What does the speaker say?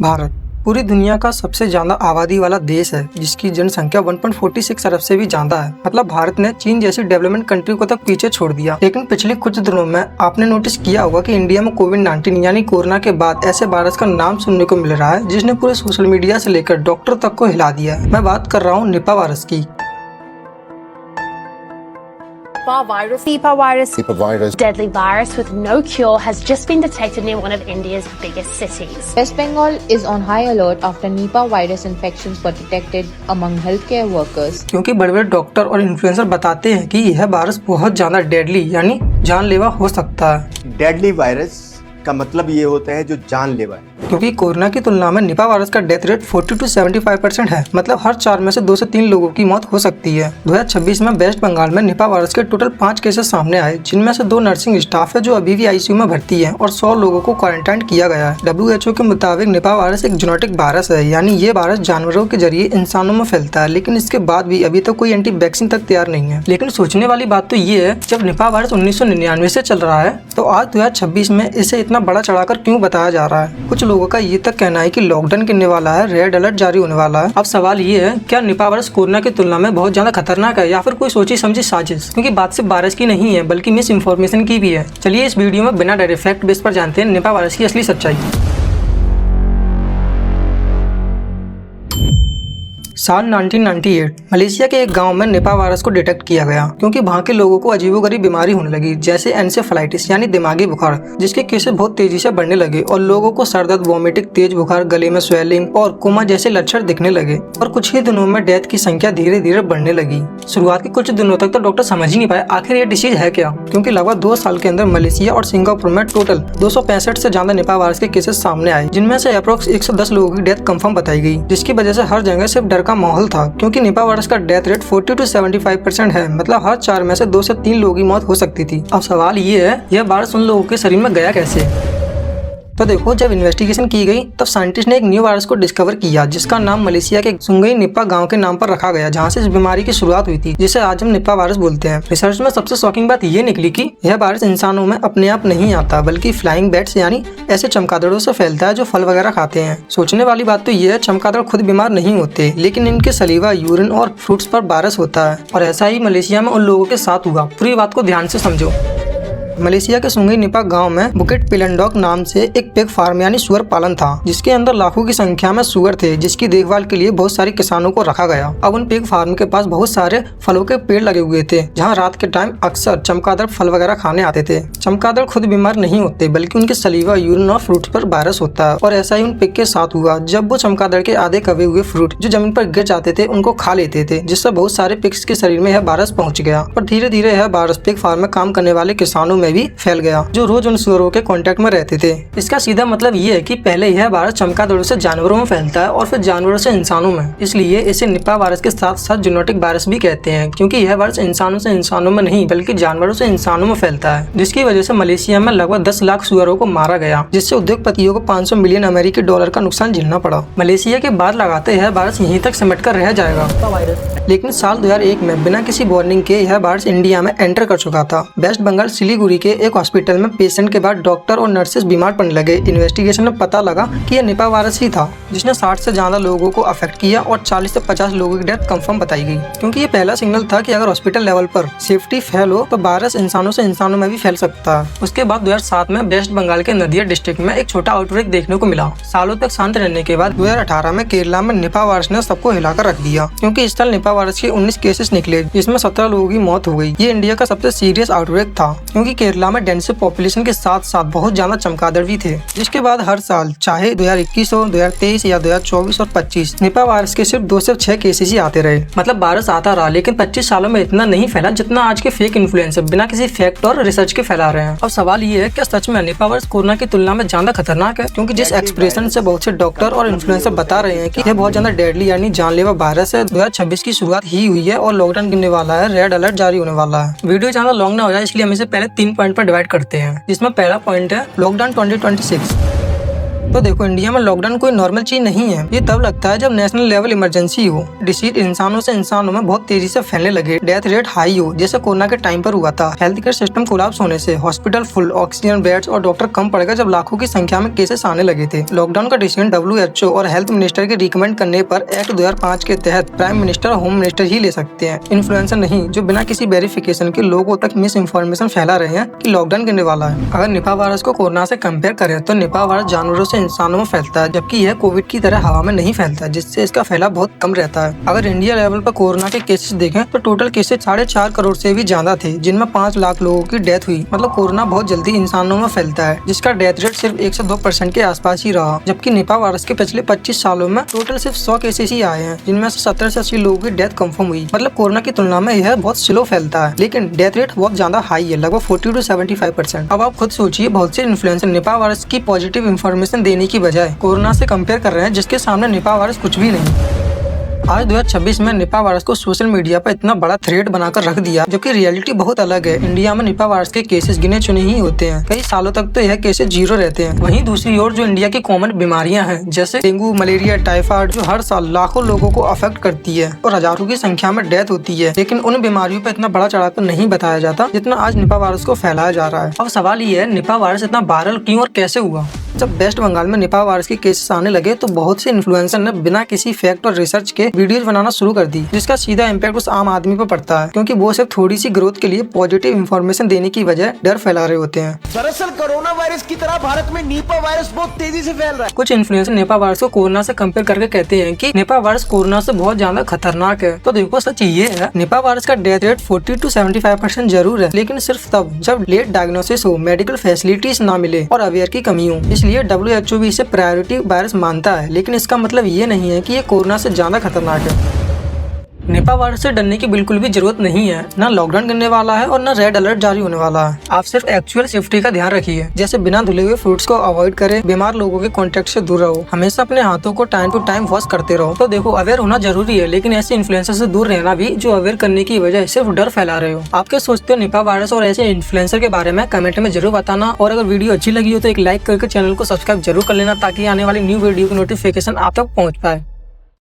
भारत पूरी दुनिया का सबसे ज्यादा आबादी वाला देश है, जिसकी जनसंख्या 1.46 अरब से भी ज्यादा है। मतलब भारत ने चीन जैसी डेवलपमेंट कंट्री को तक पीछे छोड़ दिया। लेकिन पिछले कुछ दिनों में आपने नोटिस किया होगा कि इंडिया में कोविड-19 यानी कोरोना के बाद ऐसे वायरस का नाम सुनने को मिल रहा है, जिसने पूरे सोशल मीडिया से लेकर डॉक्टर तक को हिला दिया है। मैं बात कर रहा हूँ निपा वायरस की। Nipah virus, deadly virus with no cure, has just been detected near one of India's biggest cities. West Bengal is on high alert after Nipah virus infections were detected among healthcare workers. क्योंकि बड़े बड़े doctor और influencer बताते हैं कि यह virus बहुत ज्यादा डेडली यानी जानलेवा हो सकता है। डेडली वायरस का मतलब ये होता है जो जानलेवा है। क्योंकि कोरोना की तुलना में निपा वायरस का डेथ रेट 40 से 75% है। मतलब हर 4 में से 2 से 3 लोगों की मौत हो सकती है। 2026 में वेस्ट बंगाल में निपा वायरस के टोटल 5 केसेस सामने आए, जिनमें से 2 नर्सिंग स्टाफ है जो अभी भी आईसीयू में भर्ती है और 100 लोगों को क्वारंटाइन किया गया है। WHO के मुताबिक निपा वायरस एक जेनेटिक वायरस है, यानी ये वायरस जानवरों के जरिए इंसानों में फैलता है। लेकिन इसके बाद भी अभी तक कोई एंटी वैक्सीन तक तैयार नहीं है। लेकिन सोचने वाली बात तो ये है, जब निपा वायरस 1999 से चल रहा है तो आज 2026 में इसे इतना बड़ा चढ़ाकर क्यों बताया जा रहा है। कुछ लोगों का ये तक कहना है कि लॉकडाउन गिरने वाला है, रेड अलर्ट जारी होने वाला है। अब सवाल ये है, क्या निपा वायरस कोरोना की तुलना में बहुत ज्यादा खतरनाक है या फिर कोई सोची समझी साजिश? क्योंकि बात सिर्फ वायरस की नहीं है बल्कि मिस इन्फॉर्मेशन की भी है। चलिए इस वीडियो में बिना डायरेक्ट फैक्ट बेस पर जानते हैं निपा वायरस की असली सच्चाई। साल 1998 मलेशिया के एक गांव में निपा वायरस को डिटेक्ट किया गया, क्योंकि वहां के लोगों को अजीबोगरीब बीमारी होने लगी, जैसे एन्सेफेलाइटिस यानी दिमागी बुखार, जिसके केसेस बहुत तेजी से बढ़ने लगे और लोगों को सर दर्द, वोमिटिंग, तेज बुखार, गले में स्वेलिंग और कोमा जैसे लक्षण दिखने लगे। और कुछ ही दिनों में डेथ की संख्या धीरे धीरे बढ़ने लगी। शुरुआत के कुछ दिनों तक तो डॉक्टर समझ ही नहीं पाए आखिर ये डिसीज है क्या, क्योंकि लगभग 2 साल के अंदर मलेशिया और सिंगापुर में टोटल 265 से ज्यादा निपा वायरस के केसेस सामने आए, जिनमें से अप्रोक्स 110 लोगों की डेथ कंफर्म बताई गई, जिसकी वजह से हर जगह सिर्फ डर का माहौल था। क्योंकि निपा वायरस का डेथ रेट 40 से 75% है। मतलब हर 4 में से 2 से 3 लोगों की मौत हो सकती थी। अब सवाल ये है, यह वायरस उन लोगों के शरीर में गया कैसे? तो देखो, जब इन्वेस्टिगेशन की गई तब साइंटिस्ट ने एक न्यू वायरस को डिस्कवर किया, जिसका नाम मलेशिया के सुंगई निपा गांव के नाम पर रखा गया, जहां से इस बीमारी की शुरुआत हुई थी, जिसे आज हम निपा वायरस बोलते हैं। रिसर्च में सबसे शॉकिंग बात ये निकली कि यह वायरस इंसानों में अपने आप नहीं आता, बल्कि फ्लाइंग बैट्स यानी ऐसे चमगादड़ों से फैलता है जो फल वगैरह खाते हैं। सोचने वाली बात तो ये है, चमगादड़ खुद बीमार नहीं होते, लेकिन इनके सलीवा, यूरिन और फ्रूट्स पर वायरस होता है। और ऐसा ही मलेशिया में उन लोगों के साथ हुआ। पूरी बात को ध्यान से समझो। मलेशिया के सुंगई निपा गांव में बुकेट पिलेंडॉक नाम से एक पिग फार्म यानी सुअर पालन था, जिसके अंदर लाखों की संख्या में सुअर थे, जिसकी देखभाल के लिए बहुत सारे किसानों को रखा गया। अब उन पिग फार्म के पास बहुत सारे फलों के पेड़ लगे हुए थे, जहां रात के टाइम अक्सर चमगादड़ फल वगैरह खाने आते थे। चमगादड़ खुद बीमार नहीं होते, बल्कि उनके सलीवा, यूरिन और फ्रूट पर वायरस होता है। और ऐसा ही उन पिग के साथ हुआ, जब वो चमगादड़ के आधे कवे हुए फ्रूट जो जमीन पर गिर जाते थे उनको खा लेते थे, जिससे बहुत सारे पिग्स के शरीर में यह वायरस पहुँच गया। और धीरे धीरे यह वायरस पिग फार्म में काम करने वाले किसानों में भी फैल गया, जो रोज उन सुअरों के कांटेक्ट में रहते थे। इसका सीधा मतलब ये है कि पहले यह वायरस चमगादड़ों से जानवरों में फैलता है और फिर जानवरों से इंसानों में। इसलिए इसे निपा वायरस के साथ साथ जेनेटिक वायरस भी कहते हैं, क्योंकि यह वायरस इंसानों से इंसानों में नहीं बल्कि जानवरों से इंसानों में फैलता है, जिसकी वजह से मलेशिया में लगभग 10 लाख सुअरों को मारा गया, जिससे उद्योगपतियों को 500 मिलियन अमेरिकी डॉलर का नुकसान झेलना पड़ा। मलेशिया के बाद लगाते यह वायरस यहीं तक सिमट कर रह जाएगा। लेकिन साल 2001 में बिना किसी वार्निंग के यह वायरस इंडिया में एंटर कर चुका था। वेस्ट बंगाल सिलीगुड़ी के एक हॉस्पिटल में पेशेंट के बाद डॉक्टर और नर्सेस बीमार पड़ने लगे। इन्वेस्टिगेशन में पता लगा कि यह निपा वायरस ही था, जिसने 60 से ज्यादा लोगों को अफेक्ट किया और 40 से 50 लोगों की डेथ कंफर्म बताई गई। क्योंकि ये पहला सिग्नल था कि अगर हॉस्पिटल लेवल पर सेफ्टी फेल हो तो वायरस इंसानों से इंसानों में भी फैल सकता है। उसके बाद 2007 में वेस्ट बंगाल के नदिया डिस्ट्रिक्ट में एक छोटा आउटब्रेक देखने को मिला। सालों तक शांत रहने के बाद 2018 में केरला में निपा वायरस ने सबको हिलाकर रख दिया, क्योंकि इस साल निपा वायरस के 19 केसेस निकले, जिसमें 17 लोगों की मौत हो गई। ये इंडिया का सबसे सीरियस आउटब्रेक था, क्योंकि केरला में डेंसिव पॉपुलेशन के साथ साथ बहुत ज्यादा चमगादड़ भी थे। जिसके बाद हर साल चाहे 2021 हो, 2023 या 2024 और 25 निपा वायरस के सिर्फ 2 से 6 केसेस ही आते रहे। मतलब वायरस आता रहा, लेकिन 25 सालों में इतना नहीं फैला जितना आज के फेक इन्फ्लुएंसर बिना किसी फैक्ट और रिसर्च के फैला रहे हैं। अब सवाल ये है, क्या सच में निपा वायरस कोरोना की तुलना में ज्यादा खतरनाक है? क्योंकि जिस एक्सप्रेशन से बहुत से डॉक्टर और इन्फ्लुएंसर बता रहे हैं कि यह बहुत ज्यादा डेडली यानी जानलेवा वायरस है, 2026 की शुरुआत ही हुई है और लॉकडाउन गिरने वाला है, रेड अलर्ट जारी होने वाला है। वीडियो ज्यादा लॉन्ग ना हो जाए, इसलिए हम इसे पहले 3 पॉइंट पर डिवाइड करते हैं, जिसमें पहला पॉइंट है लॉकडाउन 2026। तो देखो इंडिया में लॉकडाउन कोई नॉर्मल चीज नहीं है। ये तब लगता है जब नेशनल लेवल इमरजेंसी हो, डिसीज इंसानों से इंसानों में बहुत तेजी से फैलने लगे, डेथ रेट हाई हो, जैसे कोरोना के टाइम पर हुआ था। हेल्थ केयर सिस्टम कोलैप्स होने से हॉस्पिटल फुल, ऑक्सीजन बेड्स और डॉक्टर कम पड़ गए जब लाखों की संख्या में केसेस आने लगे थे। लॉकडाउन का डिसीजन WHO और हेल्थ मिनिस्टर के रिकमेंड करने पर एक्ट 2005 के तहत प्राइम मिनिस्टर और होम मिनिस्टर ही ले सकते हैं, इन्फ्लुएंसर नहीं, जो बिना किसी वेरिफिकेशन के लोगों तक मिस इन्फॉर्मेशन फैला रहे हैं कि लॉकडाउन गिरने वाला है। अगर निपा वायरस को कोरोना से कंपेयर करें तो निपा वायरस जानवरों से इंसानों में फैलता है, जबकि यह कोविड की तरह हवा में नहीं फैलता, जिससे इसका फैलाव बहुत कम रहता है। अगर इंडिया लेवल पर कोरोना के केसेस देखें तो टोटल केसेस 4.5 करोड़ से भी ज्यादा थे, जिनमें 5 लाख लोगों की डेथ हुई। मतलब कोरोना बहुत जल्दी इंसानों में फैलता है, जिसका डेथ रेट सिर्फ 1 से 2% के आसपास ही रहा। जबकि निपा वायरस के पिछले 25 सालों में टोटल सिर्फ 100 केसेस ही आए हैं, जिनमें से 70 से 80 लोगों की डेथ कंफर्म हुई। मतलब कोरोना की तुलना में यह बहुत स्लो फैलता है, लेकिन डेथ रेट बहुत ज्यादा हाई है, लगभग 40 से 75%। अब आप खुद सोचिए, बहुत से इन्फ्लुएंसर निपा वायरस की पॉजिटिव इन्फॉर्मेशन देने की बजाय कोरोना से कंपेयर कर रहे हैं, जिसके सामने निपा वायरस कुछ भी नहीं। आज 2026 में निपा वायरस को सोशल मीडिया पर इतना बड़ा थ्रेट बनाकर रख दिया, जबकि रियलिटी बहुत अलग है। इंडिया में निपा वायरस के केसेस गिने चुने ही होते हैं, कई सालों तक तो यह केसेस 0 रहते हैं। वहीं दूसरी ओर जो इंडिया की कॉमन बीमारियां हैं, जैसे डेंगू, मलेरिया, टाइफाइड, जो हर साल लाखों लोगों को अफेक्ट करती है और हजारों की संख्या में डेथ होती है, लेकिन उन बीमारियों पर इतना बड़ा चढ़ाकर नहीं बताया जाता जितना आज निपा वायरस को फैलाया जा रहा है। अब सवाल ये है, निपा वायरस इतना वायरल क्यों और कैसे हुआ? जब वेस्ट बंगाल में निपा वायरस के केसेस आने लगे तो बहुत से इन्फ्लुएंसर ने बिना किसी फैक्ट और रिसर्च के वीडियोस बनाना शुरू कर दी, जिसका सीधा इम्पैक्ट उस आम आदमी पर पड़ता है, क्योंकि वो सिर्फ थोड़ी सी ग्रोथ के लिए पॉजिटिव इन्फॉर्मेशन देने की बजाय डर फैला रहे होते हैं। दरअसल कोरोना वायरस की तरह भारत में निपा वायरस बहुत तेजी से फैल रहा है। कुछ इन्फ्लुएंसर निपा वायरस को कोरोना से कंपेयर करके कहते हैं कि निपा वायरस कोरोना से बहुत ज्यादा खतरनाक है। तो देखो, सच ये है, निपा वायरस का डेथ रेट 40 से 75% जरूर है, लेकिन सिर्फ तब जब लेट डायग्नोसिस हो, मेडिकल फैसिलिटीज ना मिले और अवेयर की कमी हो। इसलिए WHO भी इसे प्रायोरिटी वायरस मानता है, लेकिन इसका मतलब ये नहीं है कि ये कोरोना से ज्यादा खतरनाक है। निपा वायरस से डरने की बिल्कुल भी जरूरत नहीं है, ना लॉकडाउन करने वाला है और ना रेड अलर्ट जारी होने वाला है। आप सिर्फ एक्चुअल सेफ्टी का ध्यान रखिए, जैसे बिना धुले हुए फ्रूट्स को अवॉइड करें, बीमार लोगों के कांटेक्ट से दूर रहो, हमेशा अपने हाथों को टाइम टू टाइम वॉश करते रहो। तो देखो, अवेयर होना जरूरी है, लेकिन ऐसे इन्फ्लुएंसर से दूर रहना भी जो अवेयर करने की वजह सिर्फ डर फैला रहे हो। आप क्या सोचते हो निपा वायरस और ऐसे इन्फ्लुएंसर के बारे में? कमेंट में जरूर बताना, और अगर वीडियो अच्छी लगी हो तो एक लाइक करके चैनल को सब्सक्राइब जरूर कर लेना, ताकि आने वाली न्यू वीडियो की नोटिफिकेशन आप तक पहुँच पाए।